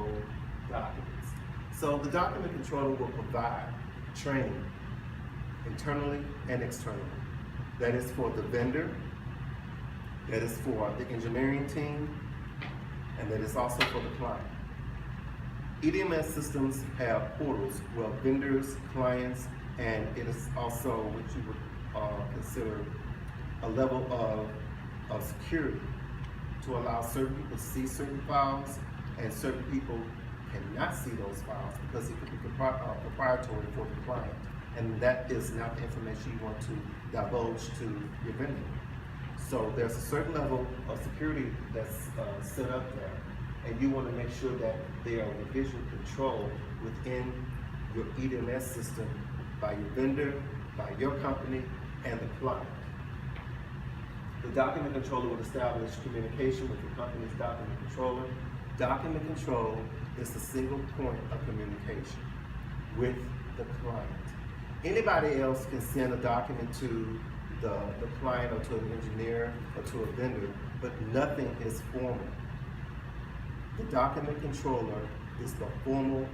control documents. So the document controller will provide training internally and externally. That is for the vendor, that is for the engineering team, and that is also for the client. EDMS systems have portals where vendors, clients, and it is also what you would consider a level of security to allow certain people to see certain files and certain people cannot see those files because it could be proprietary for the client, and that is not the information you want to divulge to your vendor. So there's a certain level of security that's set up there, and you want to make sure that they are revision controlled within your EDMS system by your vendor, by your company, and the client. The document controller will establish communication with the company's document controller. Document control is the single point of communication with the client. Anybody else can send a document to the client or to an engineer or to a vendor, but nothing is formal. The document controller is the formal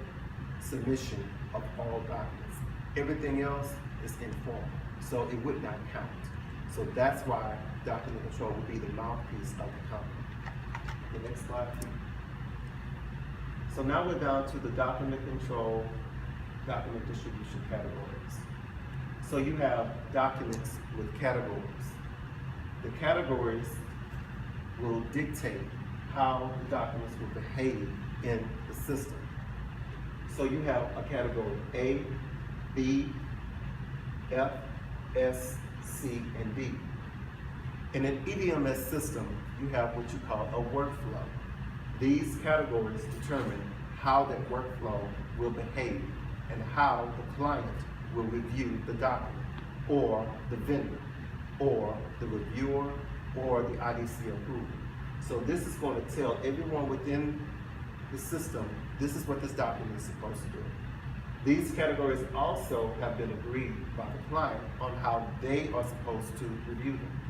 submission of all documents. Everything else is informal, so it would not count. So that's why document control would be the mouthpiece of the company. The next slide, please. So now we're down to the document control, document distribution categories. So you have documents with categories. The categories will dictate how the documents will behave in the system. So you have a category A, B, F, S, C, and D. In an EDMS system, you have what you call a workflow. These categories determine how that workflow will behave and how the client will review the document, or the vendor, or the reviewer, or the IDC approval. So this is going to tell everyone within the system, this is what this document is supposed to do. These categories also have been agreed by the client on how they are supposed to review them.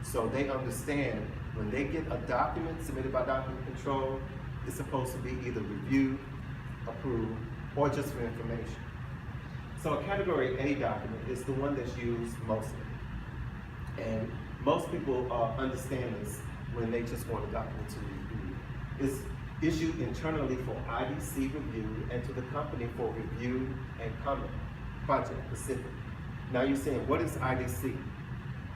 So they understand when they get a document submitted by document control, it's supposed to be either reviewed, approved, or just for information. So a category A document is the one that's used mostly. And most people understand this when they just want a document to review. It's issued internally for IDC review and to the company for review and comment, project specific. Now you're saying, what is IDC?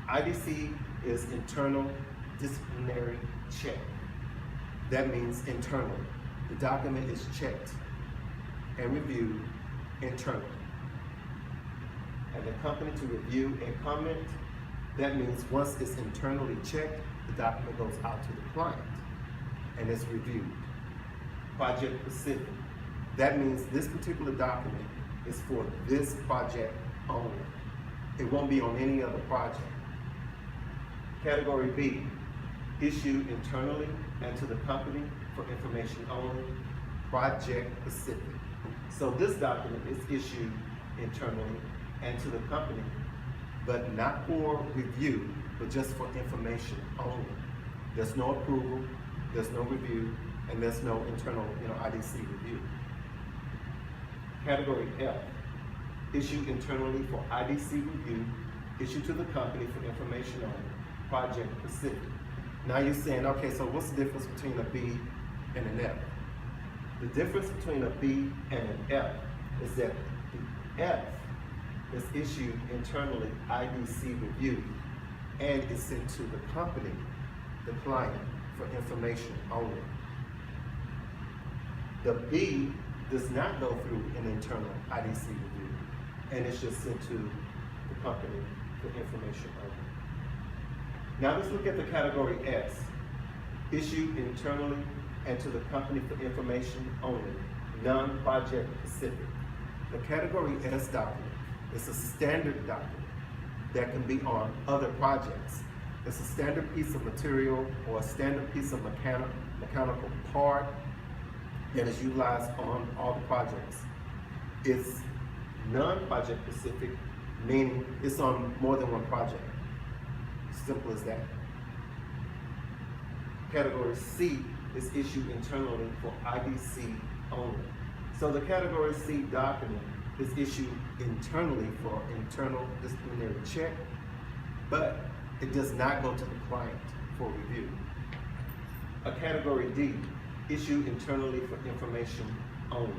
IDC is internal disciplinary check. That means internally. The document is checked and reviewed internally. And the company to review and comment, that means once it's internally checked, the document goes out to the client and it's reviewed. Project specific. That means this particular document is for this project only. It won't be on any other project. Category B, issued internally and to the company for information only, project specific. So this document is issued internally and to the company, but not for review, but just for information only. There's no approval, there's no review, and there's no internal IDC review. Category F, issued internally for IDC review, issued to the company for information only, project specific. Now you're saying, okay, so what's the difference between a B and an F? The difference between a B and an F is that the F is issued internally IDC review and is sent to the company, the client, for information only. The B does not go through an internal IDC review and it's just sent to the company for information only. Now let's look at the category S, issued internally and to the company for information only, non-project specific. The category S document is a standard document that can be on other projects. It's a standard piece of material or a standard piece of mechanical part that is utilized on all the projects. It's non-project specific, meaning it's on more than one project. Simple as that. Category C is issued internally for IDC only. So the Category C document is issued internally for internal disciplinary check, but it does not go to the client for review. A Category D, issued internally for information only.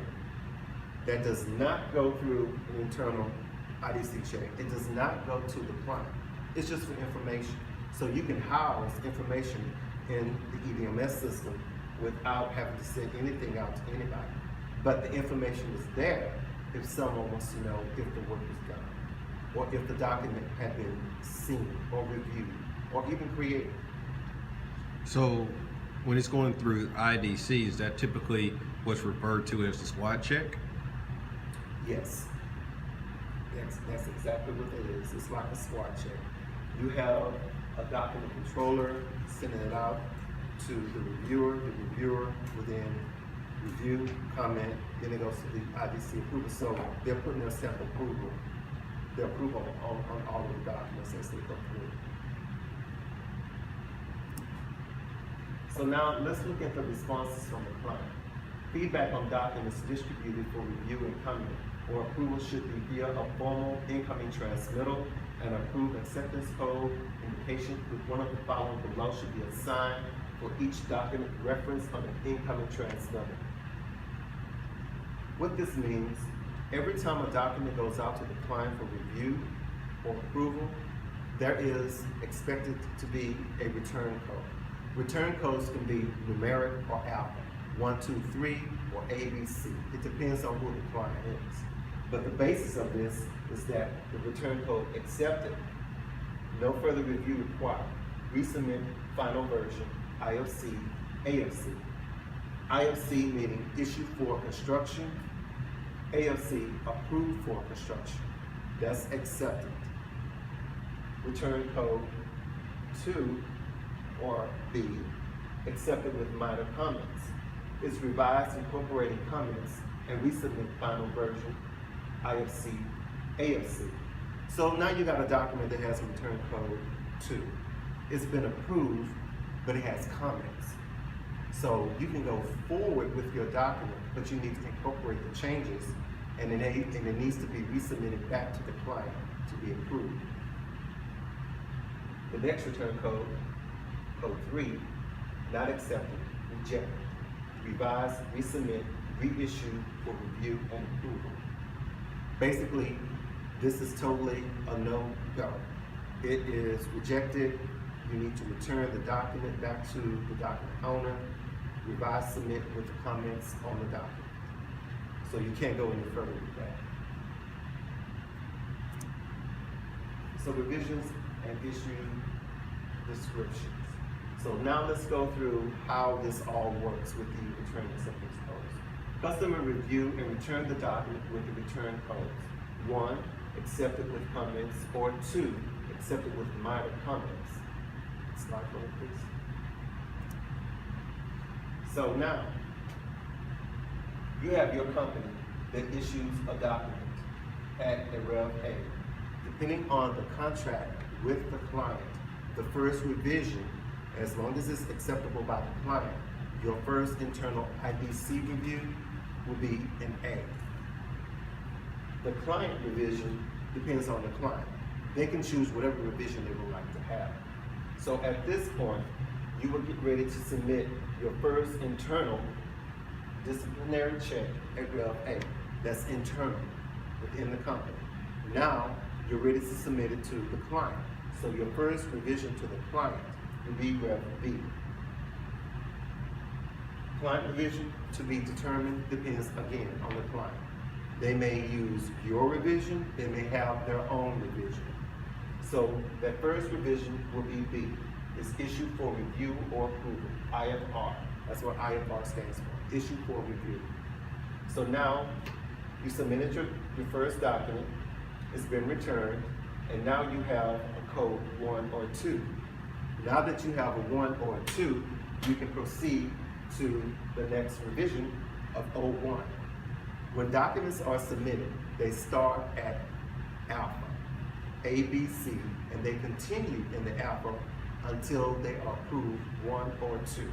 That does not go through an internal IDC check. It does not go to the client. It's just for information. So you can house information in the EDMS system without having to send anything out to anybody. But the information is there if someone wants to know if the work is done, or if the document had been seen or reviewed, or even created. So when it's going through IDC, is that typically what's referred to as the SWOT check? Yes. That's exactly what it is. It's like a SWOT check. You have a document controller sending it out to the reviewer will then review, comment, then it goes to the IDC approval. So they're putting their stamp approval, their approval on all of the documents as they go through. So now let's look at the responses from the client. Feedback on documents distributed for review and comment or approval should be via a formal incoming transmittal. An approved acceptance code indication with one of the following below should be assigned for each document referenced on an incoming transmittal. What this means, every time a document goes out to the client for review or approval, there is expected to be a return code. Return codes can be numeric or alpha, 1, 2, 3, or ABC. It depends on who the client is. But the basis of this is that the return code accepted, no further review required, resubmit final version, IFC, AFC. IFC meaning issued for construction, AFC approved for construction. That's accepted. Return code 2 or B, accepted with minor comments, is revised incorporating comments and resubmit final version, IFC, AFC. So now you got a document that has a return code 2. It's been approved, but it has comments. So you can go forward with your document, but you need to incorporate the changes, and it needs to be resubmitted back to the client to be approved. The next return code, code 3, not accepted, rejected, revise, resubmit, reissue for review and approval. Basically, this is totally a no-go. It is rejected. You need to return the document back to the document owner, revise, submit with the comments on the document. So you can't go any further with that. So revisions and issue descriptions. So now let's go through how this all works with the return acceptance codes. Customer review and return the document with the return codes. 1, accepted with comments, or 2, accepted with minor comments. Slide forward, please. So now, you have your company that issues a document at a Rev A. Depending on the contract with the client, the first revision, as long as it's acceptable by the client, your first internal IDC review will be an A. The client revision depends on the client. They can choose whatever revision they would like to have. So at this point, you will get ready to submit your first internal disciplinary check at Rev A. That's internal within the company. Now, you're ready to submit it to the client. So your first revision to the client will be Rev B. Client revision to be determined depends again on the client. They may use your revision, they may have their own revision. So that first revision will be B. It's issued for review or approval, IFR. That's what IFR stands for, issue for review. So now you submitted your first document, it's been returned, and now you have a code 1 or 2. Now that you have a 1 or a 2, you can proceed to the next revision of 01. When documents are submitted, they start at alpha, A, B, C, and they continue in the alpha until they are approved 1 or 2.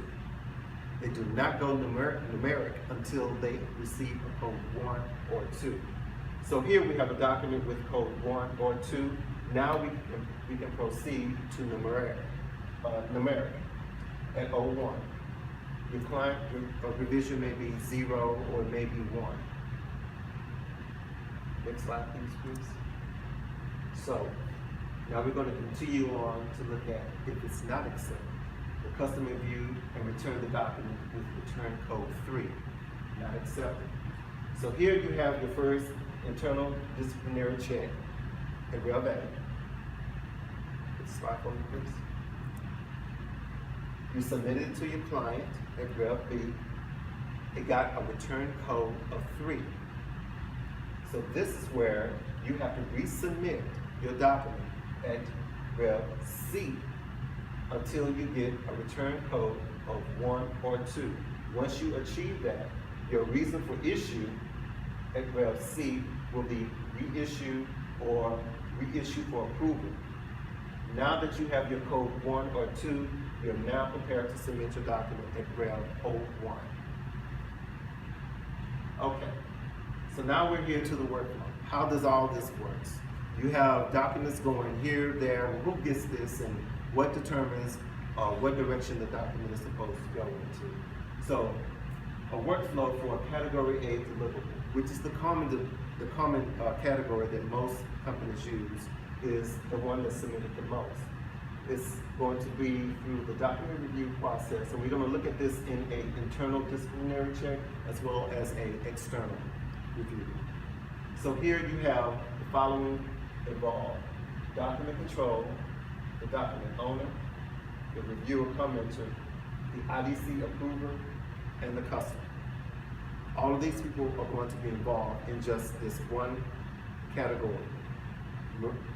They do not go numeric until they receive a code 1 or 2. So here we have a document with code 1 or 2. Now we can proceed to numeric at 01. Your client revision may be 0 or it may be 1. Next slide, please. So now we're going to continue on to look at if it's not accepted. The customer viewed and returned the document with return code 3, not accepted. So here you have your first internal disciplinary check at Rev A. Slide for me, please. You submitted it to your client at Rev B. It got a return code of 3. So this is where you have to resubmit your document at Rev C until you get a return code of 1 or 2. Once you achieve that, your reason for issue at Rev C will be reissue or reissue for approval. Now that you have your code 1 or 2, you're now prepared to submit your document at Rev 01. Okay, so now we're here to the workflow. How does all this work? You have documents going here, there, who gets this, and what determines what direction the document is supposed to go into. So a workflow for a category A deliverable, which is the common category that most companies use, is the one that's submitted the most. It's going to be through the document review process, and we're going to look at this in an internal disciplinary check as well as an external review. So here you have the following involved: document control, the document owner, the reviewer commenter, the IDC approver, and the customer. All of these people are going to be involved in just this one category.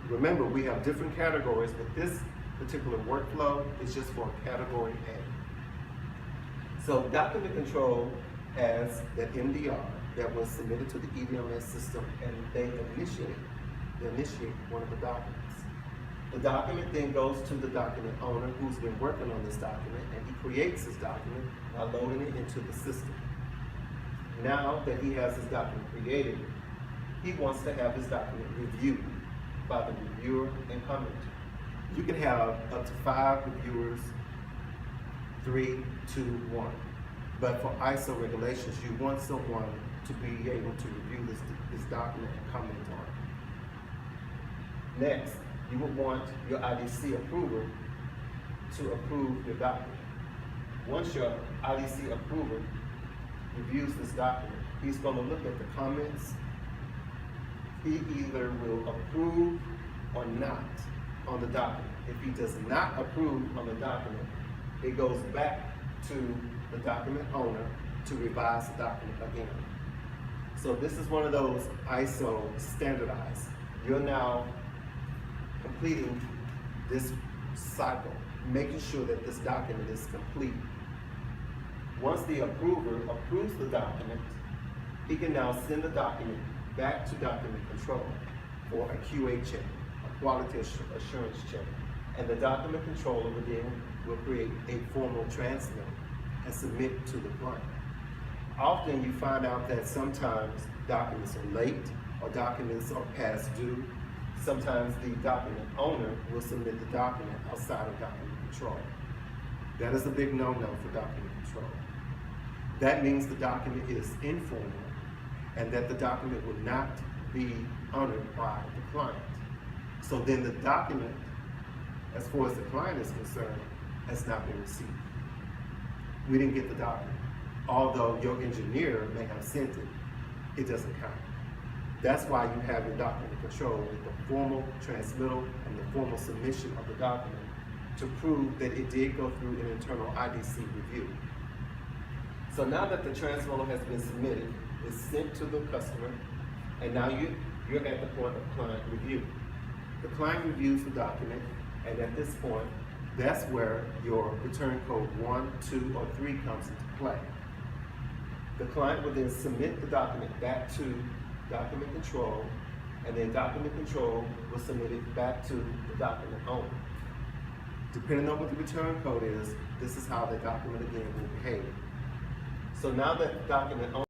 Remember, we have different categories, but this particular workflow is just for category A. So document control has that MDR that was submitted to the EDMS system, and they initiate one of the documents. The document then goes to the document owner who's been working on this document, and he creates this document by loading it into the system. Now that he has his document created, he wants to have his document reviewed by the reviewer and commenter. You can have up to 5 reviewers, 3, 2, 1. But for ISO regulations, you want someone to be able to review this document and comment on it. Next, you would want your IDC approver to approve your document. Once your IDC approver reviews this document, he's going to look at the comments. He either will approve or not on the document. If he does not approve on the document, it goes back to the document owner to revise the document again. So this is one of those ISO standardized. You're now completing this cycle, making sure that this document is complete. Once the approver approves the document, he can now send the document back to document control for a QA check, a quality assurance check. And the document controller will create a formal transmit and submit to the client. Often you find out that sometimes documents are late or documents are past due. Sometimes the document owner will submit the document outside of document control. That is a big no-no for document control. That means the document is informal and that the document will not be honored by the client. So then the document, as far as the client is concerned, has not been received. We didn't get the document. Although your engineer may have sent it, it doesn't count. That's why you have your document control with the formal transmittal and the formal submission of the document to prove that it did go through an internal IDC review. So now that the transmittal has been submitted, it's sent to the customer, and now you're at the point of client review. The client reviews the document, and at this point, that's where your return code 1, 2, or 3 comes into play. The client will then submit the document back to document control, and then document control will submit it back to the document owner. Depending on what the return code is, this is how the document again will behave. So now that document